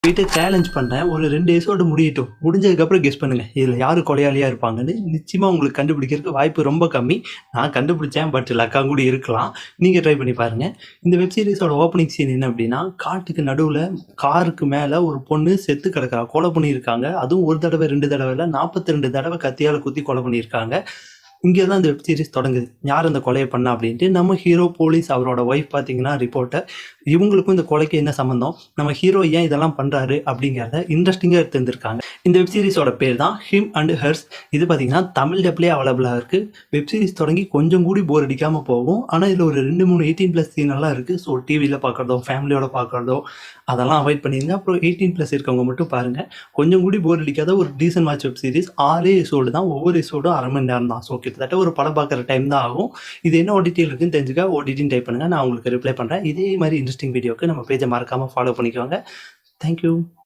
போயிட்டு சேலஞ்ச் பண்ணேன். ஒரு 2 எபிசோடு முடியட்டும். முடிஞ்சதுக்கப்புறம் கெஸ் பண்ணுங்க. இதில யாரு கொலையாளியா இருப்பாங்கன்னு. நிச்சயமா உங்களுக்கு கண்டுபிடிக்கிறதுக்கு வாய்ப்பு ரொம்ப கம்மி. நான் கண்டுபிடிச்சேன். பட் லக்கா கூட இருக்கலாம். நீங்க ட்ரை பண்ணி பாருங்க. இந்த வெப் சீரிஸோட ஓப்பனிங் சீன் என்ன அப்டின்னா, காட்டுக்கு நடுவுல காருக்கு மேல ஒரு பொண்ணு செத்து கிடக்குறா. கொலை பண்ணியிருக்காங்க. அதுவும் 1 தடவ 2 தடவ இல்ல 42 தடவ கத்தியால குத்தி கொலை பண்ணியிருக்காங்க. இங்கே தான் இந்த வெப் சீரிஸ் தொடங்குது. யார் அந்த கொலைய பண்ணா அப்படின்ட்டு. நம்ம ஹீரோ போலீஸ், அவரோட ஒய்ஃப் பார்த்தீங்கன்னா ரிப்போர்ட்டர். இவங்களுக்கும் இந்த கொலைக்கு என்ன சம்மந்தம்? நம்ம ஹீரோ ஏன் இதெல்லாம் பண்றாரு? அப்படிங்கிறத இன்ட்ரஸ்டிங்கா எடுத்து வந்திருக்காங்க. இந்த வெப் சீரிஸோட பேர் தான் ஹிம் அண்ட் ஹெர்ஸ். இது பார்த்தீங்கன்னா தமிழ் டப்லயே அவைலபிளா இருக்கு. வெப் சீரிஸ் தொடங்கி கொஞ்சம் கூடி போர் அடிக்காம போகும். ஆனா இதுல ஒரு 2, 3 18+ சீன் எல்லாம் இருக்கு. ஸோ டிவில பார்க்குறதோ, ஃபேமிலியோட பார்க்குறதோ அதெல்லாம் அவாய்ட் பண்ணிருங்க. அப்புறம் 18+ இருக்கவங்க மட்டும் பாருங்க. கொஞ்சம் கூடி போர் அடிக்காத ஒரு decent watch web series. 6 episode தான். ஒவ்வொரு எபிசோடும் 1/2 மணி நேரம் தான். ஸோ கிட்டத்தட்ட ஒரு படம் பார்க்குற டைம் தான் ஆகும். இது என்ன ஓடிடி இருக்குன்னு தெரிஞ்சுக்க ஓடிடின்னு டைப் பண்ணுங்க. நான் உங்களுக்கு ரிப்ளை பண்றேன். இதே மாதிரி இன்ட்ரெஸ்டிங் வீடியோக்கு நம்ம பேஜை மறக்காம ஃபாலோ பண்ணிக்கோங்க. Thank you.